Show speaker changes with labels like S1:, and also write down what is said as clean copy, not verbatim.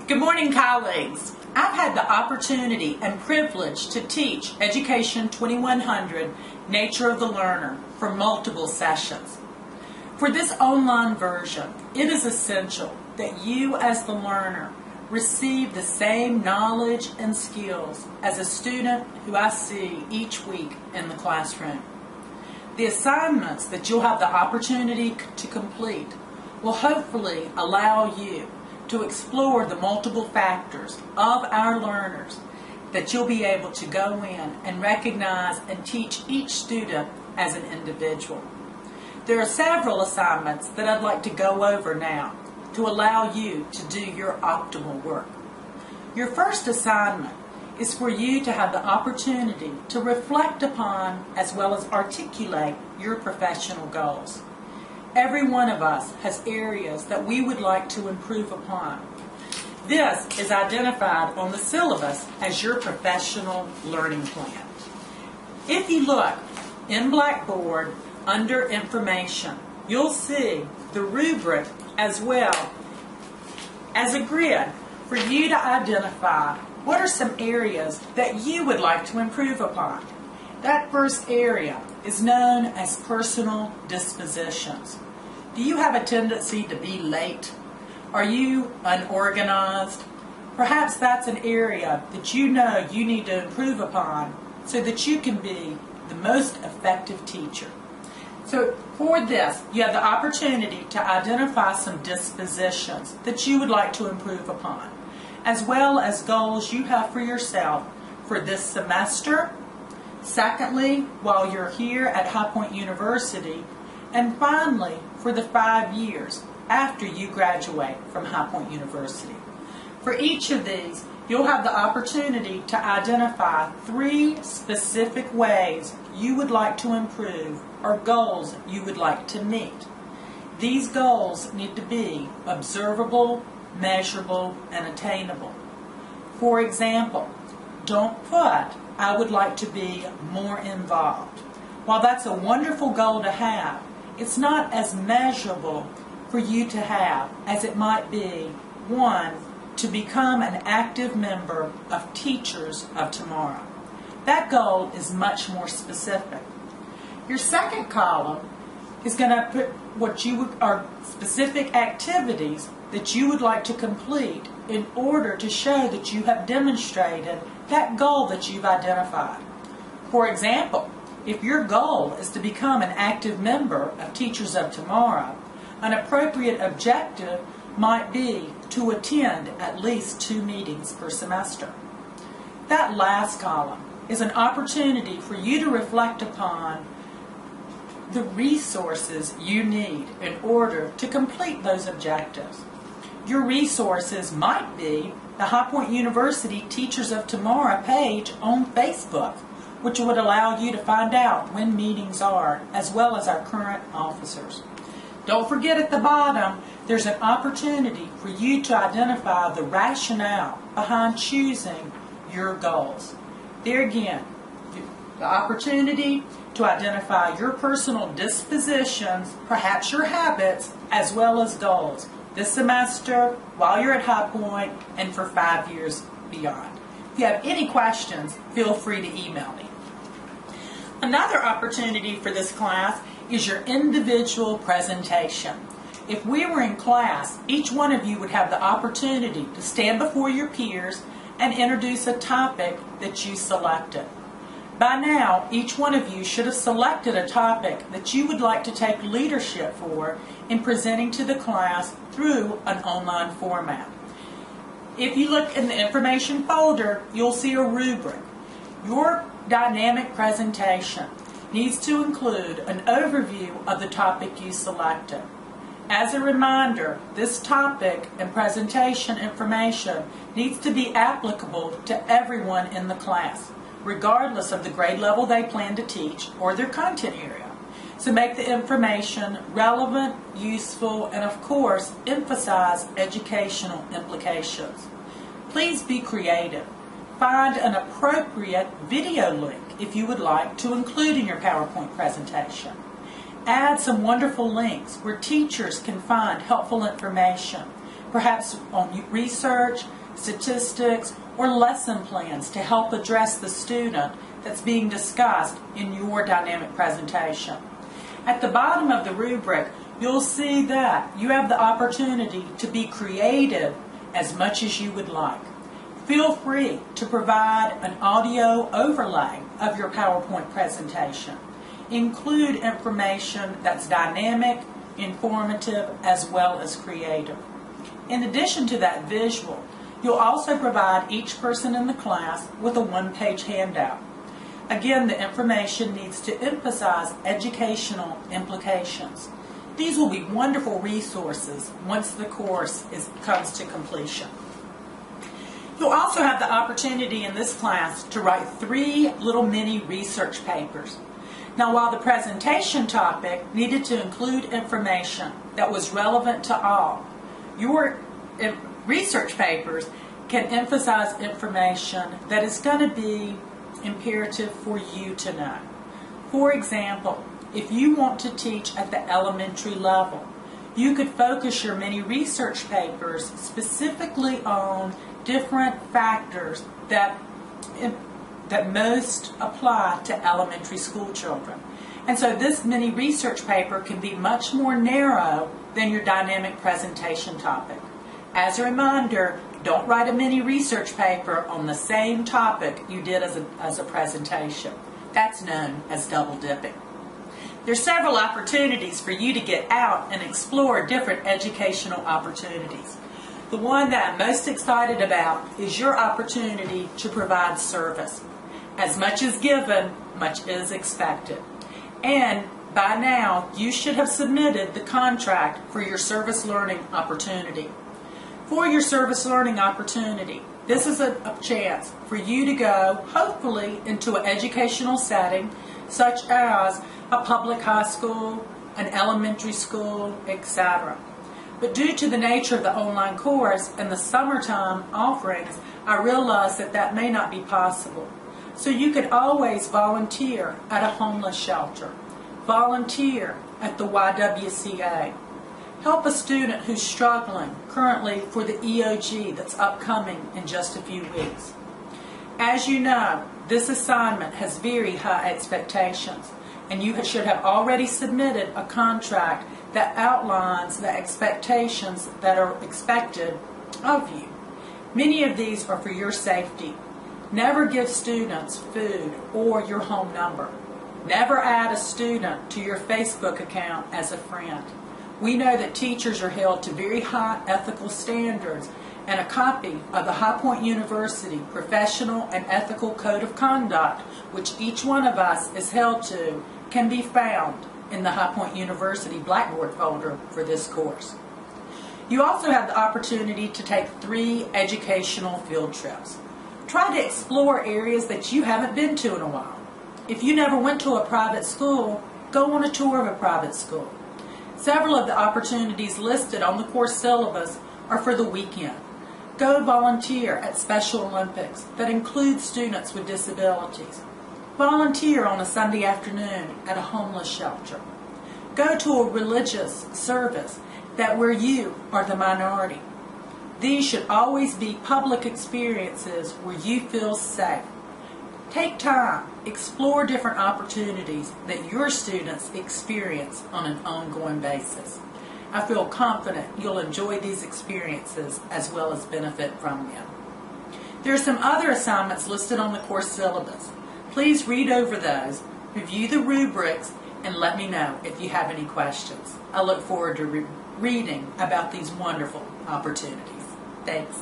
S1: Good morning, colleagues. I've had the opportunity and privilege to teach Education 2100 Nature of the Learner for multiple sessions. For this online version, it is essential that you as the learner receive the same knowledge and skills as a student who I see each week in the classroom. The assignments that you'll have the opportunity to complete will hopefully allow you to explore the multiple factors of our learners that you'll be able to go in and recognize and teach each student as an individual. There are several assignments that I'd like to go over now to allow you to do your optimal work. Your first assignment is for you to have the opportunity to reflect upon as well as articulate your professional goals. Every one of us has areas that we would like to improve upon. This is identified on the syllabus as your professional learning plan. If you look in Blackboard under Information, you'll see the rubric as well as a grid for you to identify what are some areas that you would like to improve upon. That first area is known as personal dispositions. Do you have a tendency to be late? Are you unorganized? Perhaps that's an area that you know you need to improve upon so that you can be the most effective teacher. So for this, you have the opportunity to identify some dispositions that you would like to improve upon, as well as goals you have for yourself for this semester, secondly, while you're here at High Point University, and finally, for the 5 years after you graduate from High Point University. For each of these, you'll have the opportunity to identify 3 specific ways you would like to improve or goals you would like to meet. These goals need to be observable, measurable, and attainable. For example, don't put, "I would like to be more involved." While that's a wonderful goal to have, it's not as measurable for you to have as it might be, 1, to become an active member of Teachers of Tomorrow. That goal is much more specific. Your second column is going to put what are specific activities that you would like to complete in order to show that you have demonstrated that goal that you've identified. For example, if your goal is to become an active member of Teachers of Tomorrow, an appropriate objective might be to attend at least 2 meetings per semester. That last column is an opportunity for you to reflect upon the resources you need in order to complete those objectives. Your resources might be the High Point University Teachers of Tomorrow page on Facebook, which would allow you to find out when meetings are, as well as our current officers. Don't forget at the bottom, there's an opportunity for you to identify the rationale behind choosing your goals. There again, the opportunity to identify your personal dispositions, perhaps your habits, as well as goals this semester, while you're at High Point, and for 5 years beyond. If you have any questions, feel free to email me. Another opportunity for this class is your individual presentation. If we were in class, each one of you would have the opportunity to stand before your peers and introduce a topic that you selected. By now, each one of you should have selected a topic that you would like to take leadership for in presenting to the class through an online format. If you look in the information folder, you'll see a rubric. Your dynamic presentation needs to include an overview of the topic you selected. As a reminder, this topic and presentation information needs to be applicable to everyone in the class, regardless of the grade level they plan to teach or their content area. So make the information relevant, useful, and of course, emphasize educational implications. Please be creative. Find an appropriate video link if you would like to include in your PowerPoint presentation. Add some wonderful links where teachers can find helpful information. perhaps on research, statistics, or lesson plans to help address the student that's being discussed in your dynamic presentation. At the bottom of the rubric, you'll see that you have the opportunity to be creative as much as you would like. Feel free to provide an audio overlay of your PowerPoint presentation. Include information that's dynamic, informative, as well as creative. In addition to that visual, you'll also provide each person in the class with a one-page handout. Again, the information needs to emphasize educational implications. These will be wonderful resources once the course comes to completion. You'll also have the opportunity in this class to write 3 little mini research papers. Now, while the presentation topic needed to include information that was relevant to all, your research papers can emphasize information that is going to be imperative for you to know. For example, if you want to teach at the elementary level, you could focus your mini research papers specifically on different factors that most apply to elementary school children. And so this mini research paper can be much more narrow than your dynamic presentation topic. As a reminder, don't write a mini research paper on the same topic you did as a presentation. That's known as double dipping. There's several opportunities for you to get out and explore different educational opportunities. The one that I'm most excited about is your opportunity to provide service. As much is given, much is expected. And by now, you should have submitted the contract for your service learning opportunity. For your service learning opportunity, this is a chance for you to go, hopefully, into an educational setting, such as a public high school, an elementary school, etc. But due to the nature of the online course and the summertime offerings, I realize that may not be possible. So you could always volunteer at a homeless shelter, volunteer at the YWCA, help a student who's struggling currently for the EOG that's upcoming in just a few weeks. As you know, this assignment has very high expectations, and you should have already submitted a contract that outlines the expectations that are expected of you. Many of these are for your safety. Never give students food or your home number. Never add a student to your Facebook account as a friend. We know that teachers are held to very high ethical standards, and a copy of the High Point University Professional and Ethical Code of Conduct, which each one of us is held to, can be found in the High Point University Blackboard folder for this course. You also have the opportunity to take 3 educational field trips. Try to explore areas that you haven't been to in a while. If you never went to a private school, go on a tour of a private school. Several of the opportunities listed on the course syllabus are for the weekend. Go volunteer at Special Olympics that include students with disabilities. Volunteer on a Sunday afternoon at a homeless shelter. Go to a religious service where you are the minority. These should always be public experiences where you feel safe. Take time, explore different opportunities that your students experience on an ongoing basis. I feel confident you'll enjoy these experiences as well as benefit from them. There are some other assignments listed on the course syllabus. Please read over those, review the rubrics, and let me know if you have any questions. I look forward to reading about these wonderful opportunities. Thanks.